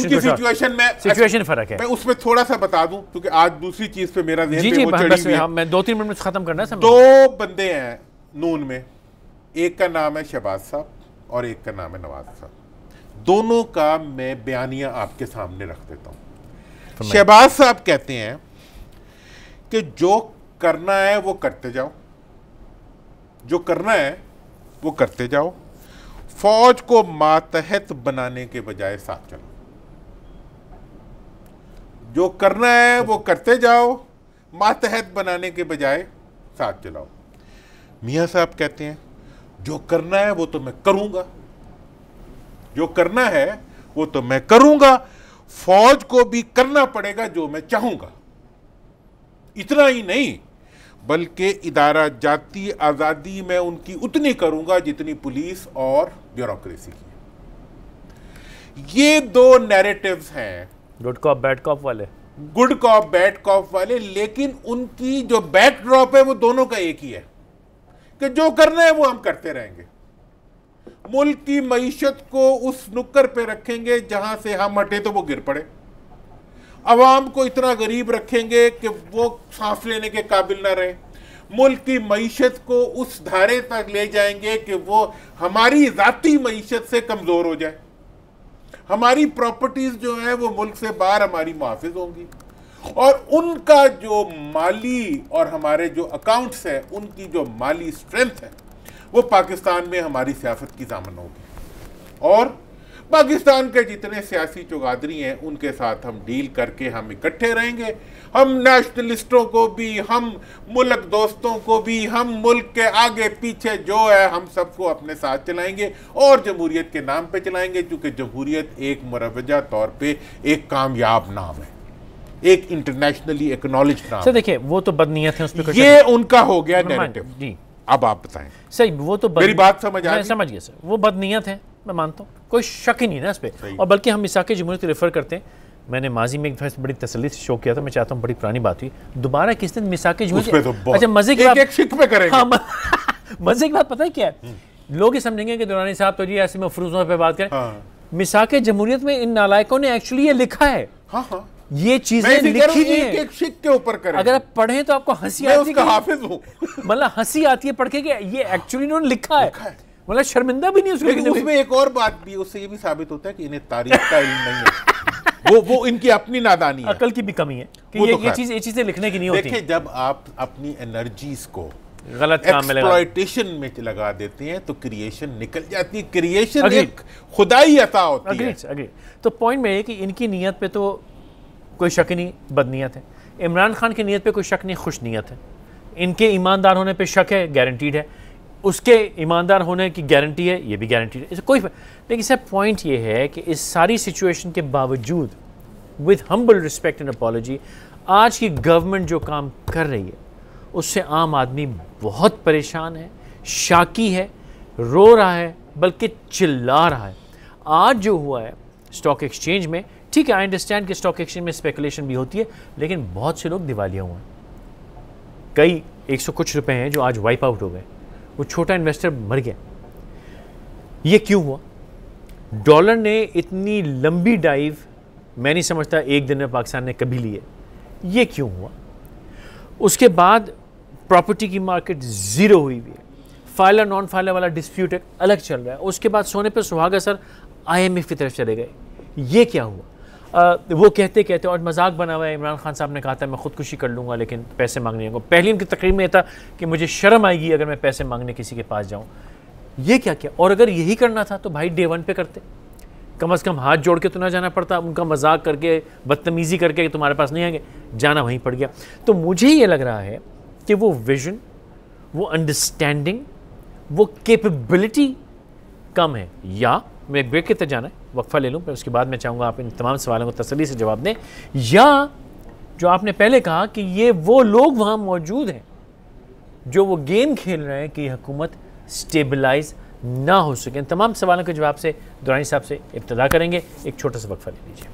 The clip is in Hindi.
सिचुएशन फर्क है। मैं उसमें थोड़ा सा बता दूं क्योंकि आज दूसरी चीज पे मेरा ध्यान जी मैं 2-3 मिनट में खत्म करना है। 2 बंदे हैं नून में, एक का नाम है शहबाज साहब और एक का नाम है नवाज साहब। दोनों का मैं बयानिया आपके सामने रख देता हूं। शहबाज साहब कहते हैं कि जो करना है वो करते जाओ, जो करना है वो करते जाओ, फौज को मातहत बनाने के बजाय साथ चलो। जो करना है वो करते जाओ, मातहत बनाने के बजाय साथ चलाओ। मियां साहब कहते हैं जो करना है वो तो मैं करूंगा, जो करना है वो तो मैं करूंगा, फौज को भी करना पड़ेगा जो मैं चाहूंगा। इतना ही नहीं बल्कि इदारा जाती आजादी में उनकी उतनी करूंगा जितनी पुलिस और ब्यूरोक्रेसी की। ये 2 नैरेटिव्स हैं, गुड कॉप बैड कॉप वाले, गुड कॉप बैड कॉप वाले, लेकिन उनकी जो बैकड्रॉप है वो दोनों का एक ही है कि जो करना है वो हम करते रहेंगे। मुल्क की मईशत को उस नुक्कर पे रखेंगे जहां से हम हटे तो वो गिर पड़े, अवाम को इतना गरीब रखेंगे कि वो सांस लेने के काबिल ना रहे, मुल्क की मईशत को उस धारे तक ले जाएंगे कि वो हमारी जाती मईशत से कमजोर हो जाए, हमारी प्रॉपर्टीज जो है वो मुल्क से बाहर हमारी मुहाफिज होंगी, और उनका जो माली और हमारे जो अकाउंट्स है उनकी जो माली स्ट्रेंथ है वो पाकिस्तान में हमारी सियासत की दामन होगी। और पाकिस्तान के जितने सियासी चौगादरी हैं उनके साथ हम डील करके हम इकट्ठे रहेंगे। हम नेशनलिस्टों को भी, हम मुल्क दोस्तों को भी, हम मुल्क के आगे पीछे जो है हम सबको अपने साथ चलाएंगे और जमहूरियत के नाम पे चलाएंगे, क्योंकि जमहूरियत एक मुरवजा तौर पे एक कामयाब नाम है, एक इंटरनेशनली एक्नॉलेज्ड नाम। देखिए वो तो बदनीयत है, उस पर ये उनका हो गया नैरेटिव जी। अब आप बताएं। सही, वो तो मेरी बात समझ आ गई? समझ गया सर, वो बदनीयत है, मैं मानता हूँ, कोई शक ही नहीं ना इस पर। और बल्कि हम मिसाक जमहूरियत रेफर करते हैं, मैंने माजी में एक दफा बड़ी तसल्ली से शो किया था, मैं चाहता हूँ बड़ी पुरानी बात हुई दोबारा किस दिन मिसाक जमहूरियत। अच्छा मजे की बात, मजे की बात पता है क्या है, लोग ये समझेंगे कि दुरानी साहब तो जी ऐसे में अफरूजों पे बात करें। मिसाक जमहूरियत में इन नालायकों ने एक्चुअली ये लिखा है, ये चीजें लिखी हुई हैं, एक शिक के ऊपर करें। अगर आप पढ़ें तो आपको हंसी आती है, हाफिज हूं, मतलब हंसी आती है पढ़ के कि ये एक्चुअली इन्होंने लिखा है, मतलब शर्मिंदा भी नहीं उसको। लेकिन उसमें एक और बात भी, उससे ये भी साबित होता है कि इन्हें तारीख का इल्म नहीं है, वो इनकी अपनी नादानी है, अकल की भी कमी है कि ये चीजें लिखने की नहीं होती। देखिए जब आप अपनी एनर्जीज को गलत काम में एक्सप्लॉयटेशन में लगा देते हैं तो क्रिएशन निकल जाती है। क्रिएशन एक खुदाई अता होती है। तो पॉइंट में है कि इनकी नीयत पे तो कोई शक नहीं, बदनीयत है। इमरान खान की नीयत पे कोई शक नहीं, खुश नीयत है। इनके ईमानदार होने पे शक है, गारंटीड है। उसके ईमानदार होने की गारंटी है, ये भी गारंटीड है। इसे कोई, लेकिन सर पॉइंट ये है कि इस सारी सिचुएशन के बावजूद with humble respect and apology, आज की गवर्नमेंट जो काम कर रही है उससे आम आदमी बहुत परेशान है, शाकी है, रो रहा है, बल्कि चिल्ला रहा है। आज जो हुआ है स्टॉक एक्सचेंज में, ठीक है, आई अंडरस्टैंड कि स्टॉक एक्सचेंज में स्पेकुलेशन भी होती है, लेकिन बहुत से लोग दिवालिया हुए हैं। कई 100 कुछ रुपए हैं जो आज वाइप आउट हो गए, वो छोटा इन्वेस्टर मर गया। ये क्यों हुआ? डॉलर ने इतनी लंबी डाइव मैं नहीं समझता एक दिन में पाकिस्तान ने कभी ली है। ये क्यों हुआ? उसके बाद प्रॉपर्टी की मार्केट ज़ीरो हुई हुई है, फाइलर नॉन फाइलर वाला डिस्प्यूट एक अलग चल रहा है। उसके बाद सोने पे सुहागा सर IMF की तरफ चले गए। ये क्या हुआ? वो कहते कहते और मजाक बना हुआ है। इमरान खान साहब ने कहा था मैं खुदकुशी कर लूँगा लेकिन पैसे मांगने को। पहली उनकी तकरीर में था कि मुझे शर्म आएगी अगर मैं पैसे मांगने किसी के पास जाऊँ। ये क्या क्या? और अगर यही करना था तो भाई डे 1 पे करते, कम से कम हाथ जोड़ के तो ना जाना पड़ता, उनका मजाक करके बदतमीज़ी करके कि तुम्हारे पास नहीं आएंगे, जाना वहीं पड़ गया। तो मुझे ये लग रहा है कि वो विजन, वो अंडरस्टैंडिंग, वो कैपेबिलिटी कम है। या मैं ब्रेक के तक जाना है, वक्फा ले लूँ, फिर उसके बाद मैं चाहूँगा आप इन तमाम सवालों को तसल्ली से जवाब दें। या जो आपने पहले कहा कि ये वो लोग वहाँ मौजूद हैं जो वो गेम खेल रहे हैं कि हुकूमत स्टेबलाइज ना हो सके। इन तमाम सवालों के जवाब से दुरानी साहब से इब्तिदा करेंगे। एक छोटा सा वक्फा ले लीजिए।